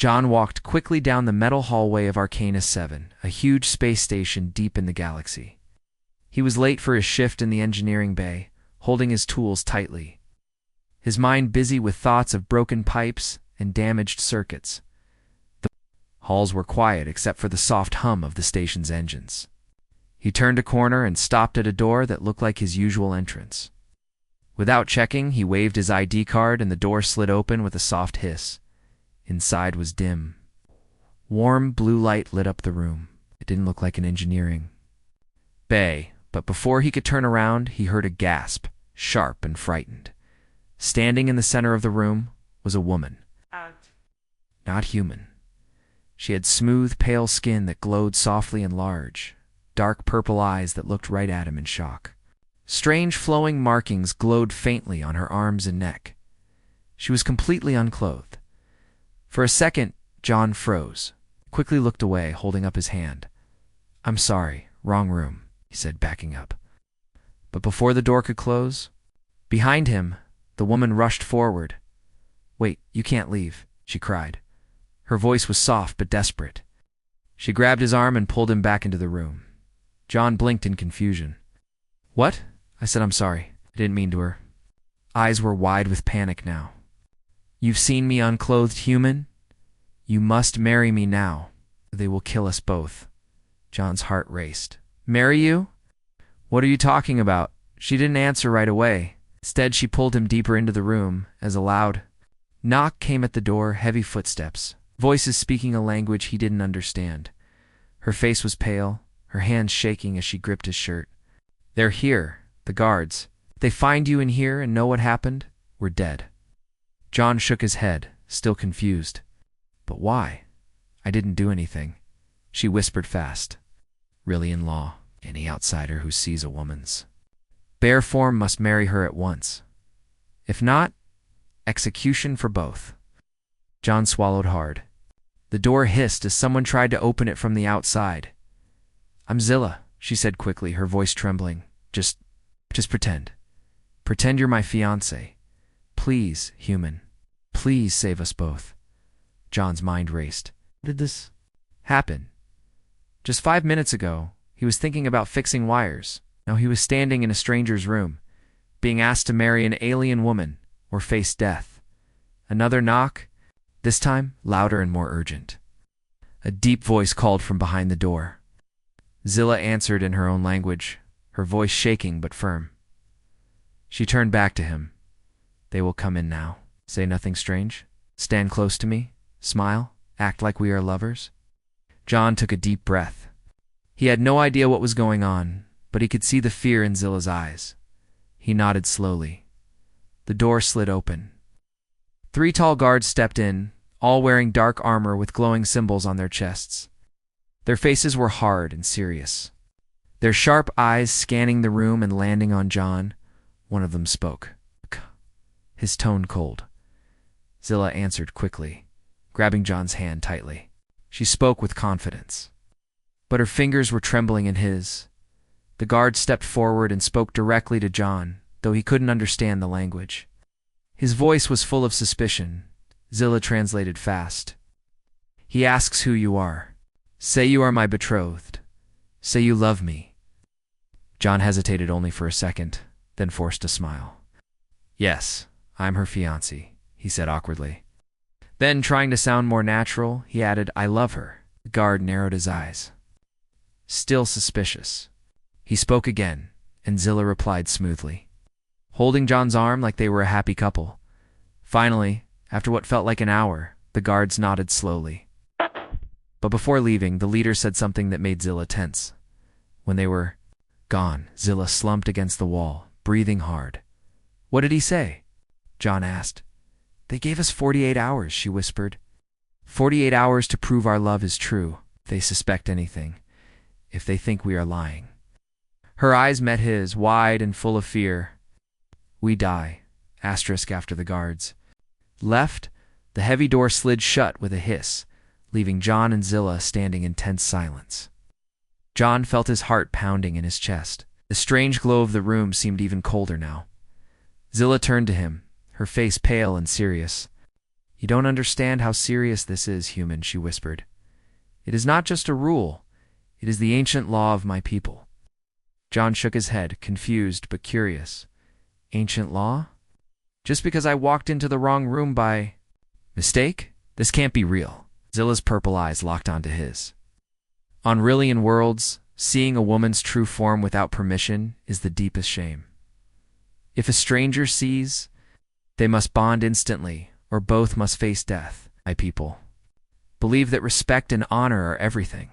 John walked quickly down the metal hallway of Arcanus 7, a huge space station deep in the galaxy. He was late for his shift in the engineering bay, holding his tools tightly, his mind busy with thoughts of broken pipes and damaged circuits. The halls were quiet except for the soft hum of the station's engines. He turned a corner and stopped at a door that looked like his usual entrance. Without checking, he waved his ID card and the door slid open with a soft hiss. Inside was dim. Warm blue light lit up the room. It didn't look like an engineering bay, but before he could turn around, he heard a gasp, sharp and frightened. Standing in the center of the room was a woman. Not human. She had smooth, pale skin that glowed softly and large, dark purple eyes that looked right at him in shock. Strange flowing markings glowed faintly on her arms and neck. She was completely unclothed. For a second, John froze, quickly looked away, holding up his hand. "I'm sorry, wrong room," he said, backing up. But before the door could close, behind him, the woman rushed forward. "Wait, you can't leave," she cried. Her voice was soft but desperate. She grabbed his arm and pulled him back into the room. John blinked in confusion. "What?" I said. "I'm sorry. I didn't mean to." Her eyes were wide with panic now. "You've seen me unclothed, human? You must marry me now. They will kill us both." John's heart raced. "Marry you? What are you talking about?" She didn't answer right away. Instead, she pulled him deeper into the room as a loud knock came at the door, heavy footsteps, voices speaking a language he didn't understand. Her face was pale, her hands shaking as she gripped his shirt. "They're here, the guards. If they find you in here and know what happened, we're dead." John shook his head, still confused. "But why? I didn't do anything." She whispered fast. "Really, in law, any outsider who sees a woman's bare form must marry her at once. If not, execution for both." John swallowed hard. The door hissed as someone tried to open it from the outside. "I'm Zilla," she said quickly, her voice trembling. Just pretend. Pretend you're my fiancé. Please, human. Please save us both." John's mind raced. How did this happen? Just 5 minutes ago, he was thinking about fixing wires. Now he was standing in a stranger's room, being asked to marry an alien woman or face death. Another knock, this time louder and more urgent. A deep voice called from behind the door. Zilla answered in her own language, her voice shaking but firm. She turned back to him. "They will come in now. Say nothing strange. Stand close to me. Smile. Act like we are lovers." John took a deep breath. He had no idea what was going on, but he could see the fear in Zilla's eyes. He nodded slowly. The door slid open. 3 tall guards stepped in, all wearing dark armor with glowing symbols on their chests. Their faces were hard and serious, their sharp eyes scanning the room and landing on John. One of them spoke, his tone cold. Zilla answered quickly, grabbing John's hand tightly. She spoke with confidence, but her fingers were trembling in his. The guard stepped forward and spoke directly to John, though he couldn't understand the language. His voice was full of suspicion. Zilla translated fast. "He asks who you are. Say you are my betrothed. Say you love me." John hesitated only for a second, then forced a smile. "Yes, I'm her fiancé," he said awkwardly. Then, trying to sound more natural, he added, "I love her." The guard narrowed his eyes. Still suspicious. He spoke again, and Zilla replied smoothly, holding John's arm like they were a happy couple. Finally, after what felt like an hour, the guards nodded slowly. But before leaving, the leader said something that made Zilla tense. When they were gone, Zilla slumped against the wall, breathing hard. "What did he say?" John asked. "They gave us 48 hours, she whispered. 48 hours to prove our love is true, if they suspect anything, if they think we are lying." Her eyes met his, wide and full of fear. "We die," asterisk after the guards. Left, the heavy door slid shut with a hiss, leaving John and Zilla standing in tense silence. John felt his heart pounding in his chest. The strange glow of the room seemed even colder now. Zilla turned to him, her face pale and serious. You don't understand how serious this is, human, she whispered. It is not just a rule. It is the ancient law of my people. John shook his head, confused but curious. Ancient law? Just because I walked into the wrong room by mistake? This can't be real. Zilla's purple eyes locked onto his. On Rillian worlds, seeing a woman's true form without permission is the deepest shame. If a stranger sees, they must bond instantly, or both must face death. My people believe that respect and honor are everything.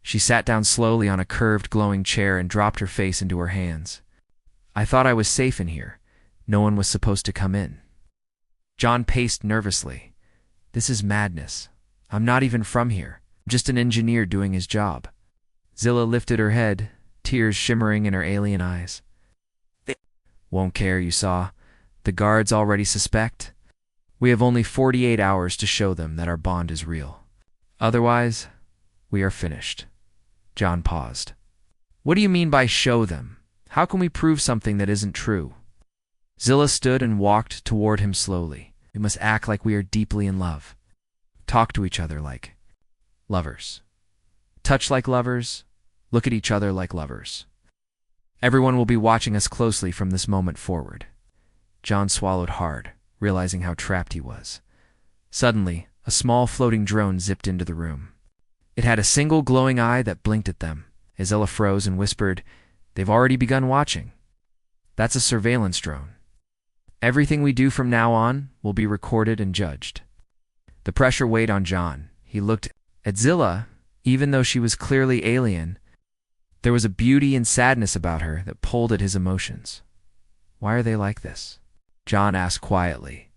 She sat down slowly on a curved, glowing chair and dropped her face into her hands. I thought I was safe in here. No one was supposed to come in. John paced nervously. This is madness. I'm not even from here. I'm just an engineer doing his job. Zilla lifted her head, tears shimmering in her alien eyes. They won't care, you saw. The guards already suspect. We have only 48 hours to show them that our bond is real. Otherwise, we are finished. John paused. What do you mean by show them? How can we prove something that isn't true? Zilla stood and walked toward him slowly. We must act like we are deeply in love. Talk to each other like lovers. Touch like lovers. Look at each other like lovers. Everyone will be watching us closely from this moment forward. John swallowed hard, realizing how trapped he was. Suddenly, a small floating drone zipped into the room. It had a single glowing eye that blinked at them. Zilla froze and whispered, They've already begun watching. That's a surveillance drone. Everything we do from now on will be recorded and judged. The pressure weighed on John. He looked at Zilla, even though she was clearly alien. There was a beauty and sadness about her that pulled at his emotions. Why are they like this? John asked quietly.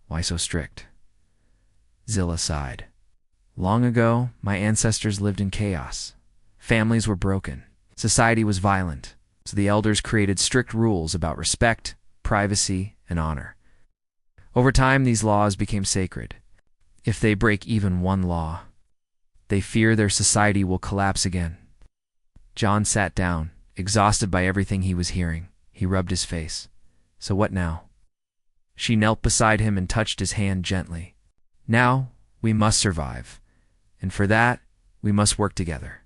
Why so strict? Zilla sighed. Long ago, my ancestors lived in chaos. Families were broken. Society was violent. So the elders created strict rules about respect, privacy, and honor. Over time, these laws became sacred. If they break even one law, they fear their society will collapse again. John sat down, exhausted by everything he was hearing. He rubbed his face. So what now? She knelt beside him and touched his hand gently. Now, we must survive. And for that, we must work together.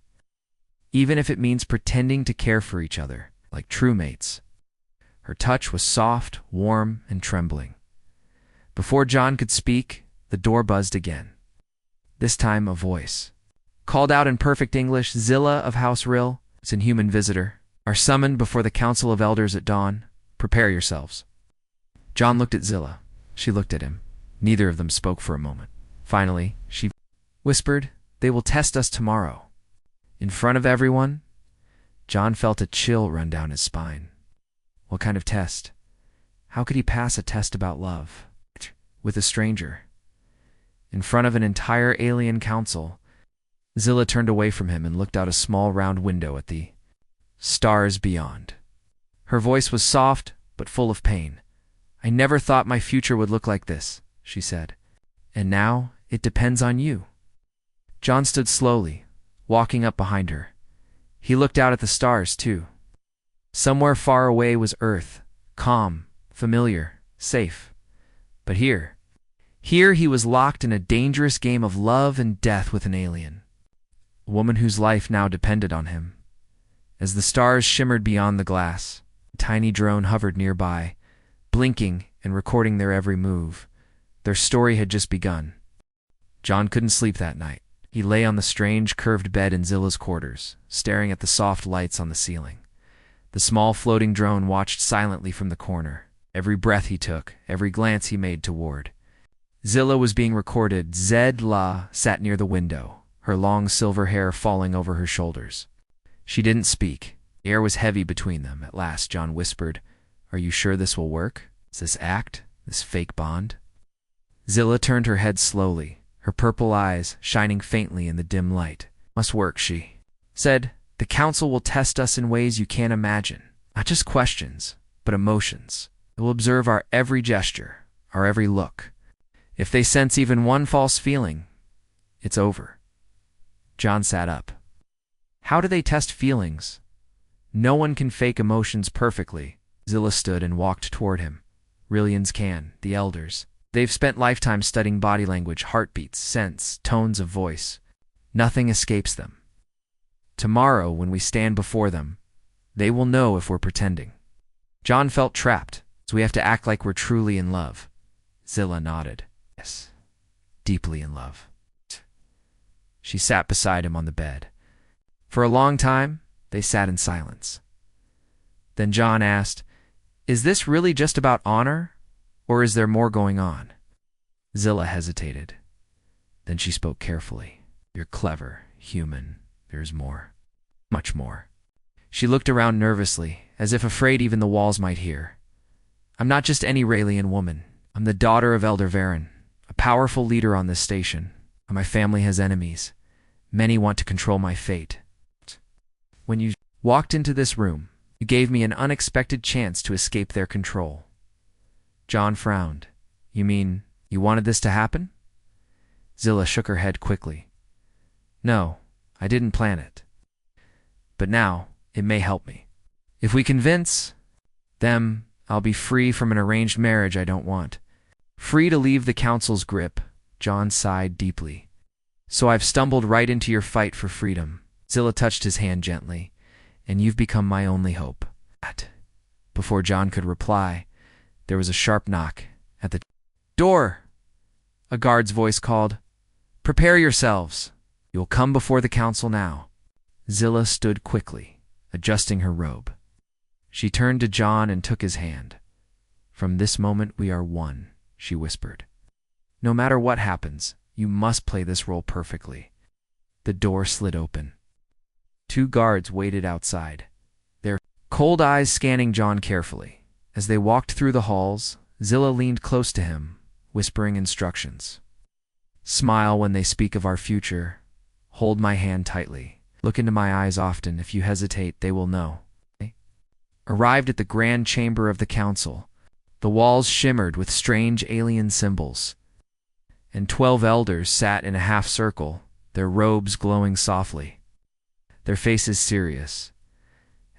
Even if it means pretending to care for each other, like true mates. Her touch was soft, warm, and trembling. Before John could speak, the door buzzed again. This time a voice called out in perfect English, Zilla of House Rill, it's an human visitor, are summoned before the Council of Elders at dawn. Prepare yourselves. John looked at Zilla. She looked at him. Neither of them spoke for a moment. Finally, she whispered, They will test us tomorrow. In front of everyone, John felt a chill run down his spine. What kind of test? How could he pass a test about love? With a stranger? In front of an entire alien council, Zilla turned away from him and looked out a small round window at the stars beyond. Her voice was soft, but full of pain. I never thought my future would look like this, she said. And now, it depends on you. John stood slowly, walking up behind her. He looked out at the stars, too. Somewhere far away was Earth, calm, familiar, safe. But here he was locked in a dangerous game of love and death with an alien. A woman whose life now depended on him. As the stars shimmered beyond the glass, a tiny drone hovered nearby, blinking and recording their every move. Their story had just begun. John couldn't sleep that night. He lay on the strange, curved bed in Zilla's quarters, staring at the soft lights on the ceiling. The small floating drone watched silently from the corner. Every breath he took, every glance he made toward. Zilla was being recorded. Zed-La sat near the window, her long silver hair falling over her shoulders. She didn't speak. The air was heavy between them. At last, John whispered, Are you sure this will work? Is this act? This fake bond? Zilla turned her head slowly, her purple eyes shining faintly in the dim light. Must work, she said. The council will test us in ways you can't imagine. Not just questions, but emotions. It will observe our every gesture, our every look. If they sense even one false feeling, it's over. John sat up. How do they test feelings? No one can fake emotions perfectly. Zilla stood and walked toward him. Rillians can, the elders. They've spent lifetimes studying body language, heartbeats, scents, tones of voice. Nothing escapes them. Tomorrow, when we stand before them, they will know if we're pretending. John felt trapped, so we have to act like we're truly in love. Zilla nodded. Yes, deeply in love. She sat beside him on the bed. For a long time, they sat in silence. Then John asked, "Is this really just about honor, or is there more going on?" Zilla hesitated. Then she spoke carefully. "You're clever, human. There's more. Much more." She looked around nervously, as if afraid even the walls might hear. "I'm not just any Raelian woman. I'm the daughter of Elder Varen, a powerful leader on this station. My family has enemies. Many want to control my fate. When you walked into this room, you gave me an unexpected chance to escape their control." John frowned. "You mean you wanted this to happen?" Zilla shook her head quickly. "No, I didn't plan it. But now, it may help me. If we convince them, I'll be free from an arranged marriage I don't want. Free to leave the council's grip." John sighed deeply. "So I've stumbled right into your fight for freedom." Zilla touched his hand gently. "And you've become my only hope." Before John could reply, there was a sharp knock at the door. A guard's voice called, "Prepare yourselves. You'll come before the council now." Zilla stood quickly, adjusting her robe. She turned to John and took his hand. "From this moment we are one," she whispered. "No matter what happens, you must play this role perfectly." The door slid open. 2 guards waited outside, their cold eyes scanning John carefully. As they walked through the halls, Zilla leaned close to him, whispering instructions. "Smile when they speak of our future. Hold my hand tightly. Look into my eyes often. If you hesitate, they will know." Arrived at the grand chamber of the council, the walls shimmered with strange alien symbols, and 12 elders sat in a half circle, their robes glowing softly, their faces serious.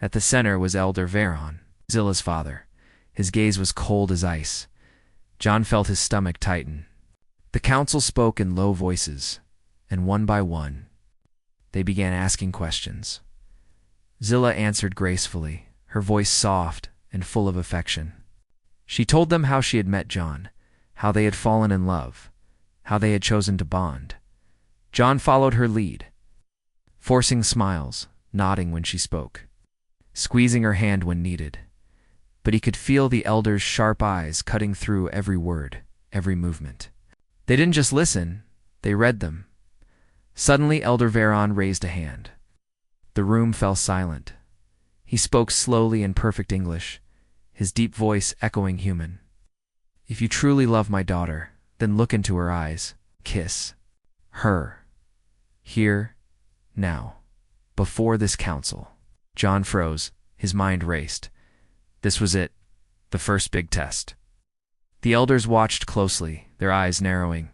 At the center was Elder Varen, Zilla's father. His gaze was cold as ice. John felt his stomach tighten. The council spoke in low voices, and one by one, they began asking questions. Zilla answered gracefully, her voice soft and full of affection. She told them how she had met John, how they had fallen in love, how they had chosen to bond. John followed her lead, forcing smiles, nodding when she spoke, squeezing her hand when needed. But he could feel the elders' sharp eyes cutting through every word, every movement. They didn't just listen, they read them. Suddenly, Elder Varen raised a hand. The room fell silent. He spoke slowly in perfect English, his deep voice echoing human. "If you truly love my daughter, then look into her eyes. Kiss her. Here, now, before this council." John froze, his mind raced. This was it, the first big test. The elders watched closely, their eyes narrowing.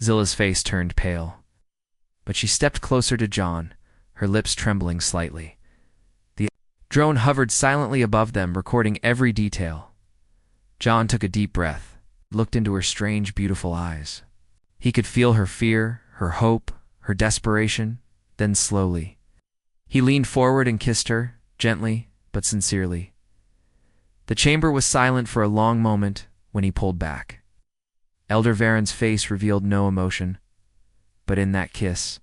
Zilla's face turned pale. But she stepped closer to John, her lips trembling slightly. The drone hovered silently above them, recording every detail. John took a deep breath, looked into her strange, beautiful eyes. He could feel her fear, her hope, her desperation, then slowly. He leaned forward and kissed her, gently but sincerely. The chamber was silent for a long moment when he pulled back. Elder Varen's face revealed no emotion, but in that kiss,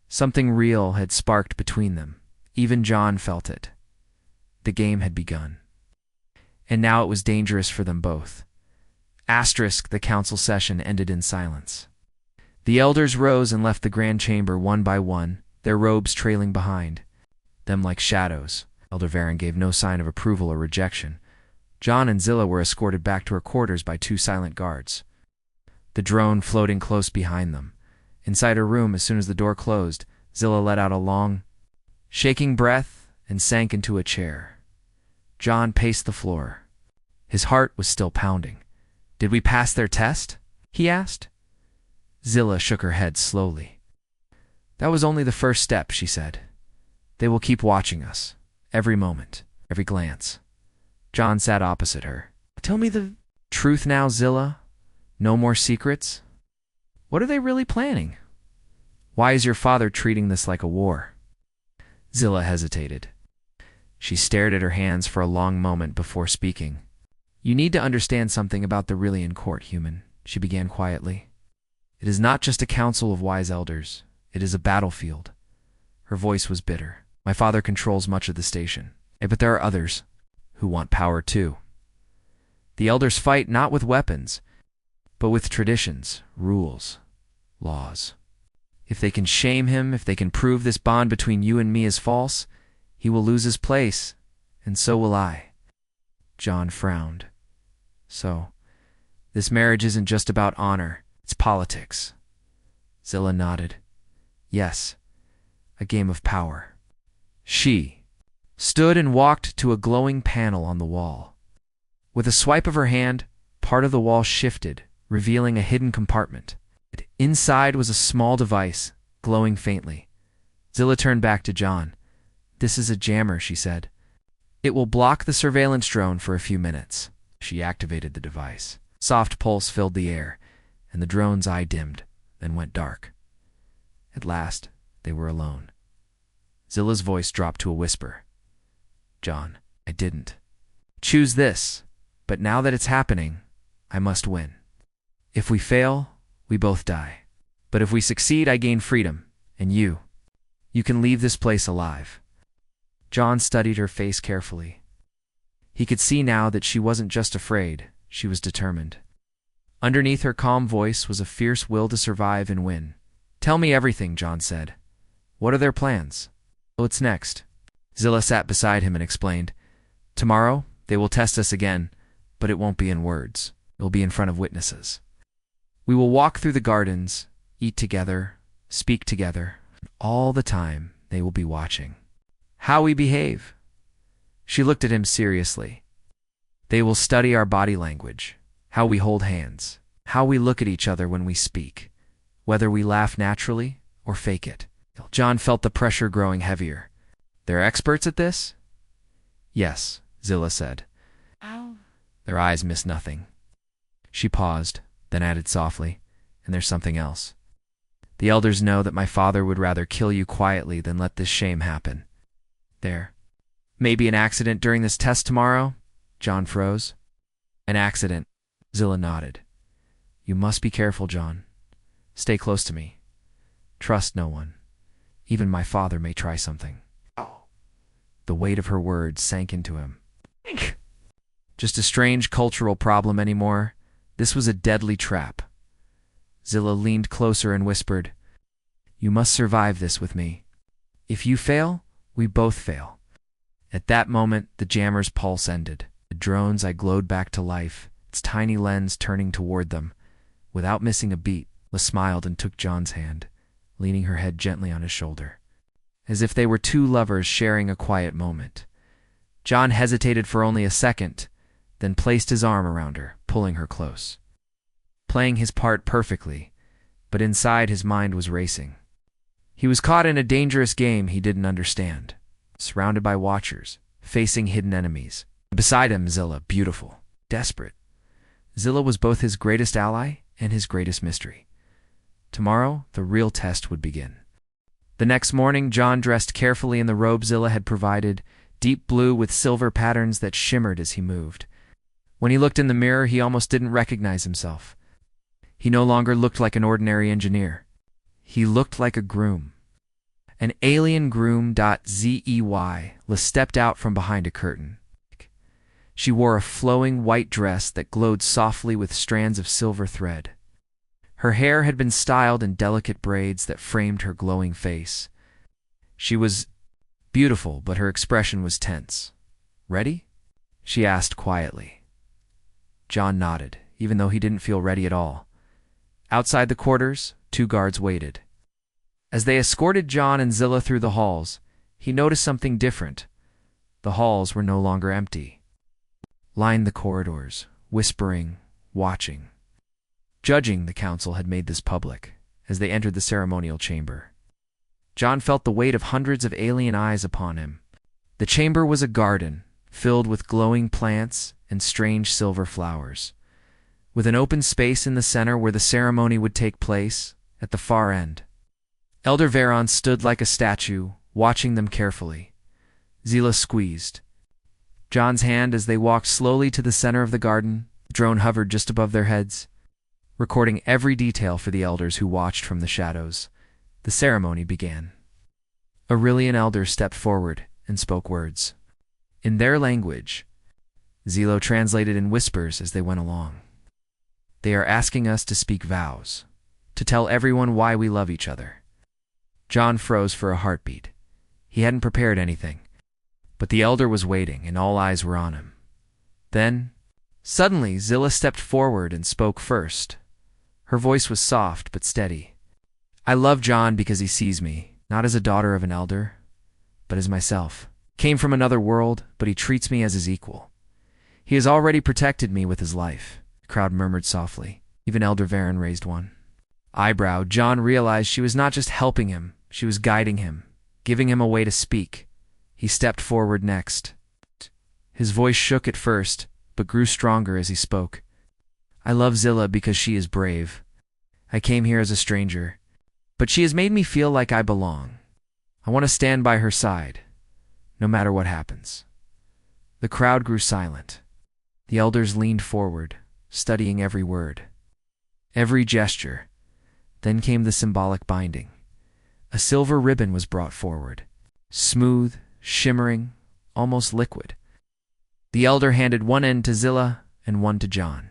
something real had sparked between them. Even John felt it. The game had begun. And now it was dangerous for them both. The council session ended in silence. The elders rose and left the grand chamber one by one, their robes trailing behind them like shadows. Elder Varen gave no sign of approval or rejection. John and Zilla were escorted back to her quarters by 2 silent guards, the drone floating close behind them. Inside her room, as soon as the door closed, Zilla let out a long, shaking breath and sank into a chair. John paced the floor. His heart was still pounding. "Did we pass their test?" he asked. Zilla shook her head slowly. "That was only the first step," she said. "They will keep watching us, every moment, every glance." John sat opposite her. "Tell me the truth now, Zilla. No more secrets? What are they really planning? Why is your father treating this like a war? Zilla hesitated. She stared at her hands for a long moment before speaking. You need to understand something about the Rillian court, human, she began quietly. It is not just a council of wise elders. It is a battlefield. Her voice was bitter. My father controls much of the station. But there are others who want power too. The elders fight not with weapons, but with traditions, rules, laws. If they can shame him, if they can prove this bond between you and me is false, he will lose his place, and so will I. John frowned. So, this marriage isn't just about honor, it's politics. Zilla nodded. Yes, a game of power. She stood and walked to a glowing panel on the wall. With a swipe of her hand, part of the wall shifted, revealing a hidden compartment. Inside was a small device, glowing faintly. Zilla turned back to John. This is a jammer, she said. It will block the surveillance drone for a few minutes. She activated the device. Soft pulse filled the air, and the drone's eye dimmed, then went dark. At last, they were alone. Zilla's voice dropped to a whisper. John, I didn't choose this, but now that it's happening, I must win. If we fail, we both die. But if we succeed, I gain freedom, and you can leave this place alive. John studied her face carefully. He could see now that she wasn't just afraid, she was determined. Underneath her calm voice was a fierce will to survive and win. Tell me everything, John said. What are their plans? What's next? Zilla sat beside him and explained. Tomorrow, they will test us again, but it won't be in words. It will be in front of witnesses. We will walk through the gardens, eat together, speak together. All the time, they will be watching. How we behave. She looked at him seriously. They will study our body language, how we hold hands, how we look at each other when we speak, whether we laugh naturally or fake it. John felt the pressure growing heavier. They're experts at this? Yes, Zilla said. Ow. Their eyes missed nothing. She paused, then added softly, and there's something else. The elders know that my father would rather kill you quietly than let this shame happen. There may be an accident during this test tomorrow? John froze. An accident. Zilla nodded. You must be careful, John. Stay close to me. Trust no one. Even my father may try something. The weight of her words sank into him. Just a strange cultural problem anymore. This was a deadly trap. Zilla leaned closer and whispered, You must survive this with me. If you fail, we both fail. At that moment, the jammer's pulse ended. The drone's eye glowed back to life, its tiny lens turning toward them. Without missing a beat, Zilla smiled and took John's hand, leaning her head gently on his shoulder, as if they were two lovers sharing a quiet moment. John hesitated for only a second, then placed his arm around her, pulling her close. Playing his part perfectly, but inside his mind was racing. He was caught in a dangerous game he didn't understand, surrounded by watchers, facing hidden enemies. Beside him, Zilla, beautiful, desperate. Zilla was both his greatest ally and his greatest mystery. Tomorrow, the real test would begin. The next morning, John dressed carefully in the robe Zilla had provided, deep blue with silver patterns that shimmered as he moved. When he looked in the mirror, he almost didn't recognize himself. He no longer looked like an ordinary engineer. He looked like a groom. An alien groom. Zey stepped out from behind a curtain. She wore a flowing white dress that glowed softly with strands of silver thread. Her hair had been styled in delicate braids that framed her glowing face. She was beautiful, but her expression was tense. Ready? She asked quietly. John nodded, even though he didn't feel ready at all. Outside the quarters, 2 guards waited. As they escorted John and Zilla through the halls, he noticed something different. The halls were no longer empty. Lined the corridors, whispering, watching. Judging, the council had made this public, as they entered the ceremonial chamber. John felt the weight of hundreds of alien eyes upon him. The chamber was a garden, filled with glowing plants and strange silver flowers. with an open space in the center where the ceremony would take place, at the far end. Elder Veron stood like a statue, watching them carefully. Zila squeezed John's hand as they walked slowly to the center of the garden. The drone hovered just above their heads, recording every detail for the elders who watched from the shadows. The ceremony began. Aurelian elders stepped forward and spoke words. In their language, Zilo translated in whispers as they went along. They are asking us to speak vows, to tell everyone why we love each other. John froze for a heartbeat. He hadn't prepared anything, but the elder was waiting and all eyes were on him. Then, suddenly, Zilla stepped forward and spoke first. Her voice was soft but steady. I love John because he sees me, not as a daughter of an elder, but as myself. Came from another world, but he treats me as his equal. He has already protected me with his life, the crowd murmured softly. Even Elder Varen raised one eyebrow. John realized she was not just helping him, she was guiding him, giving him a way to speak. He stepped forward next. His voice shook at first, but grew stronger as he spoke. I love Zilla because she is brave. I came here as a stranger, but she has made me feel like I belong. I want to stand by her side, no matter what happens. The crowd grew silent. The elders leaned forward, studying every word, every gesture. Then came the symbolic binding. A silver ribbon was brought forward, smooth, shimmering, almost liquid. The elder handed one end to Zilla and one to John.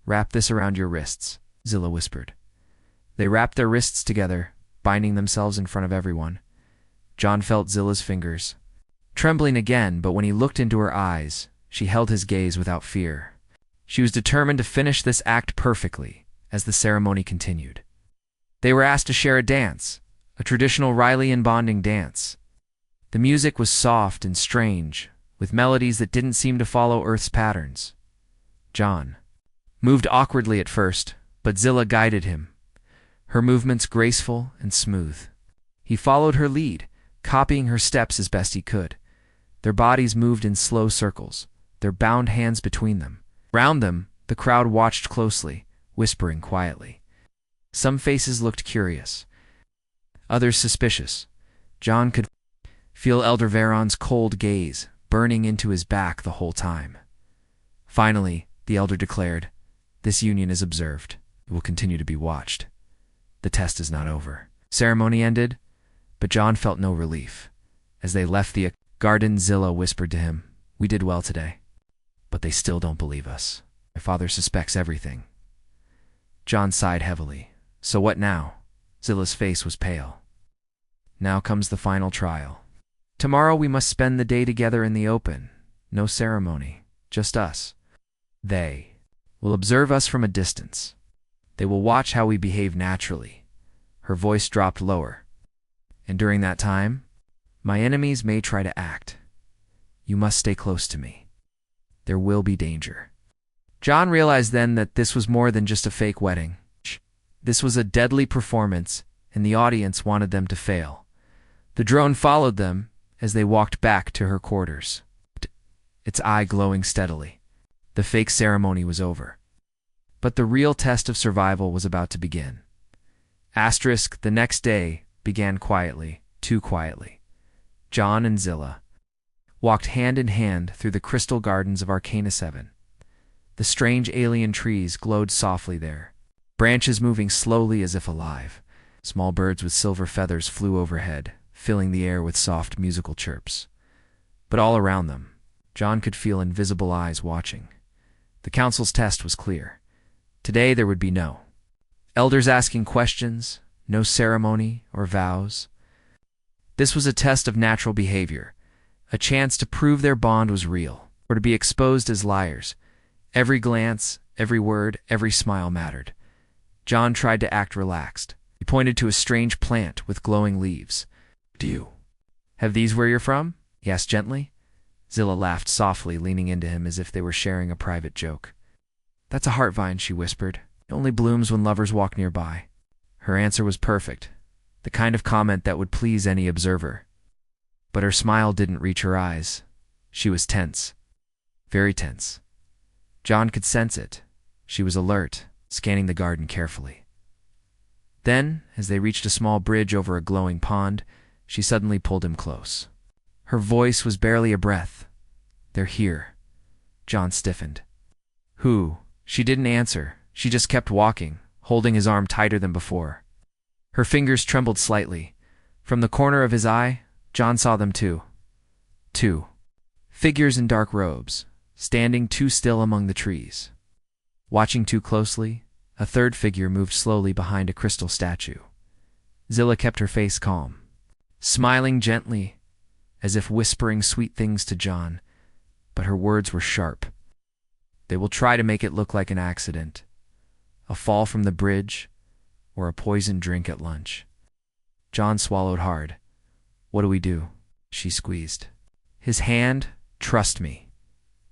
Wrap this around your wrists, Zilla whispered. They wrapped their wrists together, binding themselves in front of everyone. John felt Zilla's fingers, trembling again, but when he looked into her eyes, she held his gaze without fear. She was determined to finish this act perfectly as the ceremony continued. They were asked to share a dance, a traditional Riley bonding dance. The music was soft and strange, with melodies that didn't seem to follow Earth's patterns. John moved awkwardly at first, but Zilla guided him, her movements graceful and smooth. He followed her lead, copying her steps as best he could. Their bodies moved in slow circles, their bound hands between them. Round them, the crowd watched closely, whispering quietly. Some faces looked curious, others suspicious. John could feel Elder Veron's cold gaze burning into his back the whole time. Finally, the elder declared, "This union is observed. It will continue to be watched. The test is not over." Ceremony ended, but John felt no relief. As they left the garden, Zilla whispered to him, "We did well today, but they still don't believe us. My father suspects everything." John sighed heavily. So what now? Zilla's face was pale. Now comes the final trial. Tomorrow we must spend the day together in the open. No ceremony, just us. They will observe us from a distance. They will watch how we behave naturally. Her voice dropped lower. And during that time, my enemies may try to act. You must stay close to me. There will be danger. John realized then that this was more than just a fake wedding. This was a deadly performance, and the audience wanted them to fail. The drone followed them as they walked back to her quarters, its eye glowing steadily. The fake ceremony was over. But the real test of survival was about to begin. The next day began quietly, too quietly. John and Zilla walked hand in hand through the crystal gardens of Arcana 7. The strange alien trees glowed softly there, branches moving slowly as if alive. Small birds with silver feathers flew overhead, filling the air with soft musical chirps. But all around them, John could feel invisible eyes watching. The council's test was clear. Today there would be no elders asking questions, no ceremony or vows. This was a test of natural behavior, a chance to prove their bond was real, or to be exposed as liars. Every glance, every word, every smile mattered. John tried to act relaxed. He pointed to a strange plant with glowing leaves. "Do you have these where you're from?" he asked gently. Zilla laughed softly, leaning into him as if they were sharing a private joke. "That's a heart vine," she whispered. "It only blooms when lovers walk nearby." Her answer was perfect, the kind of comment that would please any observer. But her smile didn't reach her eyes. She was tense, very tense. John could sense it. She was alert, scanning the garden carefully. Then, as they reached a small bridge over a glowing pond, she suddenly pulled him close. Her voice was barely a breath. "They're here." John stiffened. "Who?" She didn't answer. She just kept walking, holding his arm tighter than before. Her fingers trembled slightly. From the corner of his eye, John saw them too. Two figures in dark robes, standing too still among the trees. Watching too closely, a third figure moved slowly behind a crystal statue. Zilla kept her face calm, smiling gently, as if whispering sweet things to John, but her words were sharp. "They will try to make it look like an accident, a fall from the bridge, or a poisoned drink at lunch." John swallowed hard. "What do we do?" She squeezed his hand. "Trust me.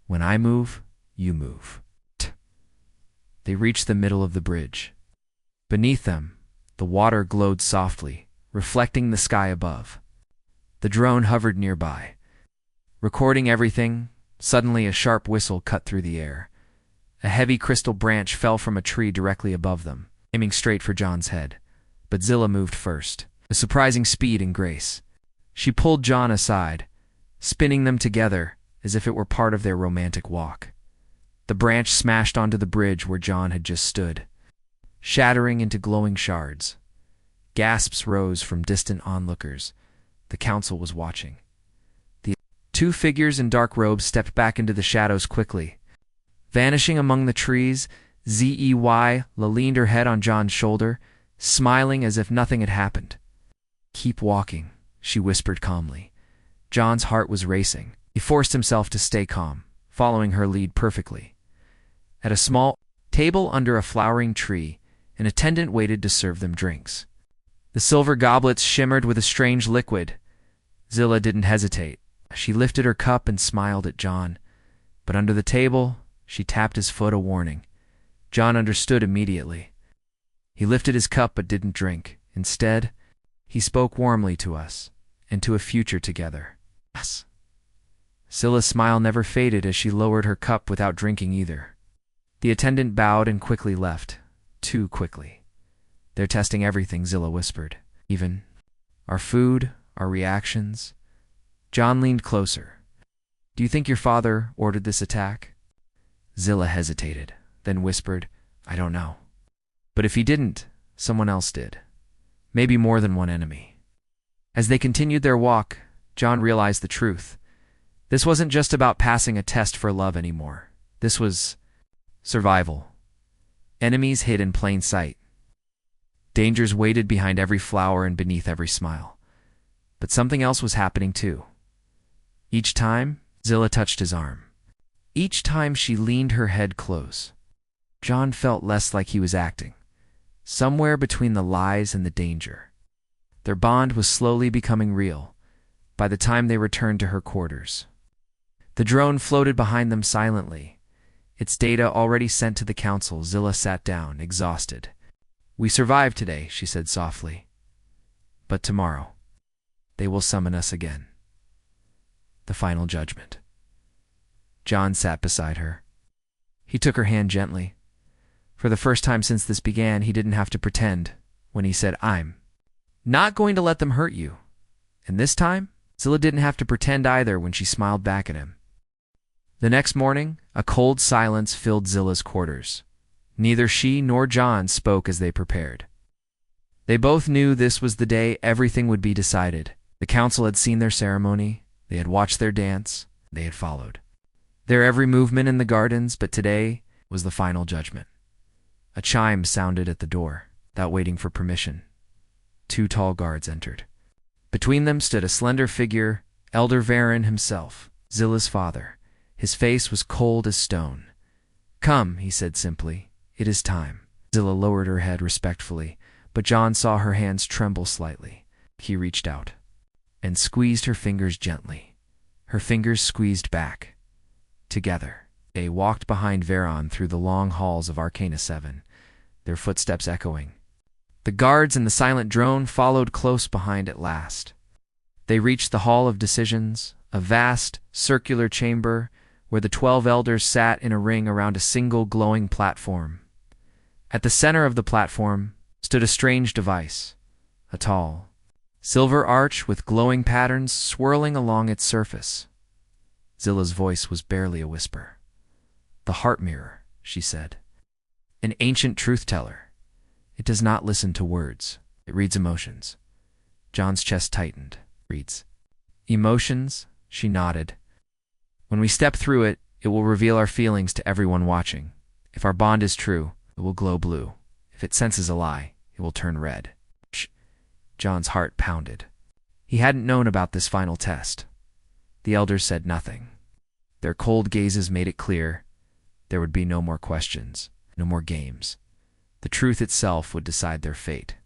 When I move, you move." They reached the middle of the bridge. Beneath them, the water glowed softly, reflecting the sky above. The drone hovered nearby, recording everything. Suddenly, a sharp whistle cut through the air. A heavy crystal branch fell from a tree directly above them, aiming straight for John's head. But Zilla moved first, with surprising speed and grace. She pulled John aside, spinning them together as if it were part of their romantic walk. The branch smashed onto the bridge where John had just stood, shattering into glowing shards. Gasps rose from distant onlookers. The council was watching. The two figures in dark robes stepped back into the shadows quickly. Vanishing among the trees, Zey leaned her head on John's shoulder, smiling as if nothing had happened. "Keep walking," she whispered calmly. John's heart was racing. He forced himself to stay calm, following her lead perfectly. At a small table under a flowering tree, an attendant waited to serve them drinks. The silver goblets shimmered with a strange liquid. Zilla didn't hesitate. She lifted her cup and smiled at John, but under the table, she tapped his foot, a warning. John understood immediately. He lifted his cup but didn't drink. Instead, he spoke warmly to us, and to a future together. Yes. Zilla's smile never faded as she lowered her cup without drinking either. The attendant bowed and quickly left. Too quickly. "They're testing everything," Zilla whispered. "Even our food, our reactions." John leaned closer. "Do you think your father ordered this attack?" Zilla hesitated, then whispered, "I don't know. But if he didn't, someone else did. Maybe more than one enemy." As they continued their walk, John realized the truth. This wasn't just about passing a test for love anymore. This was survival. Enemies hid in plain sight. Dangers waited behind every flower and beneath every smile. But something else was happening too. Each time, Zilla touched his arm. Each time she leaned her head close, John felt less like he was acting, somewhere between the lies and the danger. Their bond was slowly becoming real by the time they returned to her quarters. The drone floated behind them silently, its data already sent to the council. Zilla sat down, exhausted. "We survived today," she said softly. "But tomorrow, they will summon us again. The final judgment." John sat beside her. He took her hand gently. For the first time since this began, he didn't have to pretend when he said, "I'm not going to let them hurt you." And this time, Zilla didn't have to pretend either when she smiled back at him. The next morning, a cold silence filled Zilla's quarters. Neither she nor John spoke as they prepared. They both knew this was the day everything would be decided. The council had seen their ceremony, they had watched their dance, they had followed their every movement in the gardens, but today was the final judgment. A chime sounded at the door, without waiting for permission. Two tall guards entered. Between them stood a slender figure, Elder Varen himself, Zilla's father. His face was cold as stone. "Come," he said simply. "It is time." Zilla lowered her head respectfully, but John saw her hands tremble slightly. He reached out and squeezed her fingers gently. Her fingers squeezed back. Together, they walked behind Varen through the long halls of Arcana 7, their footsteps echoing. The guards and the silent drone followed close behind at last. They reached the Hall of Decisions, a vast, circular chamber where the 12 elders sat in a ring around a single glowing platform. At the center of the platform stood a strange device, a tall, silver arch with glowing patterns swirling along its surface. Zilla's voice was barely a whisper. "The heart mirror," she said. "An ancient truth-teller. It does not listen to words. It reads emotions." John's chest tightened. "Reads emotions?" She nodded. "When we step through it, it will reveal our feelings to everyone watching. If our bond is true, it will glow blue. If it senses a lie, it will turn red." Shh. John's heart pounded. He hadn't known about this final test. The elders said nothing. Their cold gazes made it clear there would be no more questions, no more games. The truth itself would decide their fate.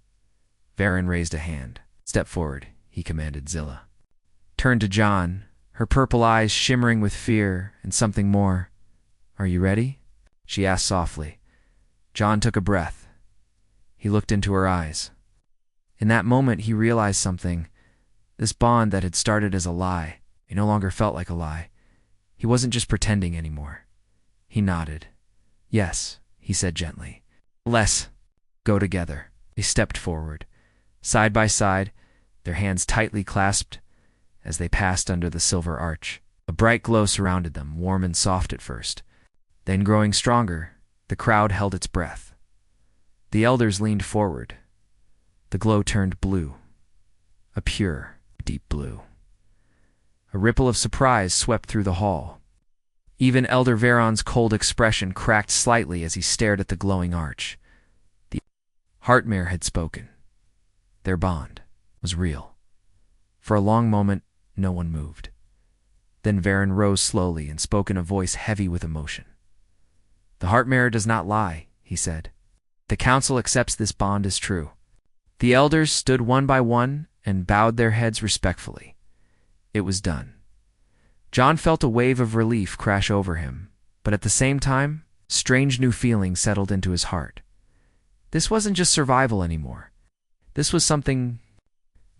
Varen raised a hand. "Step forward," he commanded Zilla. Turned to John, her purple eyes shimmering with fear and something more. "Are you ready?" she asked softly. John took a breath. He looked into her eyes. In that moment, he realized something. This bond that had started as a lie, it no longer felt like a lie. He wasn't just pretending anymore. He nodded. "Yes," he said gently. "Let's go together." They stepped forward, side by side, their hands tightly clasped as they passed under the silver arch. A bright glow surrounded them, warm and soft at first. Then, growing stronger, the crowd held its breath. The elders leaned forward. The glow turned blue, a pure, deep blue. A ripple of surprise swept through the hall. Even Elder Varon's cold expression cracked slightly as he stared at the glowing arch. The Heartmare had spoken. Their bond was real. For a long moment, no one moved. Then Varen rose slowly and spoke in a voice heavy with emotion. "The Heartmare does not lie," he said. "The council accepts this bond as true." The elders stood one by one and bowed their heads respectfully. It was done. John felt a wave of relief crash over him, but at the same time, strange new feelings settled into his heart. This wasn't just survival anymore. This was something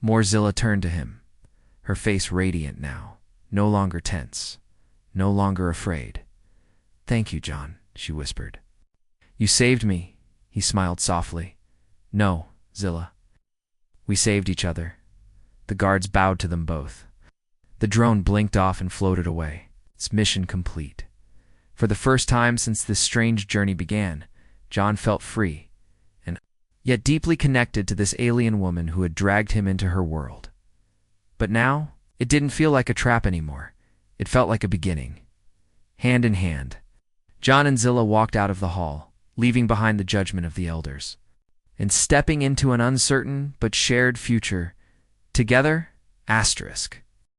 more. Zilla turned to him, her face radiant now, no longer tense, no longer afraid. "Thank you, John," she whispered. "You saved me," he smiled softly. "No, Zilla. We saved each other." The guards bowed to them both. The drone blinked off and floated away, its mission complete. For the first time since this strange journey began, John felt free, and yet deeply connected to this alien woman who had dragged him into her world. But now, it didn't feel like a trap anymore. It felt like a beginning. Hand in hand, John and Zilla walked out of the hall, leaving behind the judgment of the elders, and stepping into an uncertain but shared future. Together, asterisk.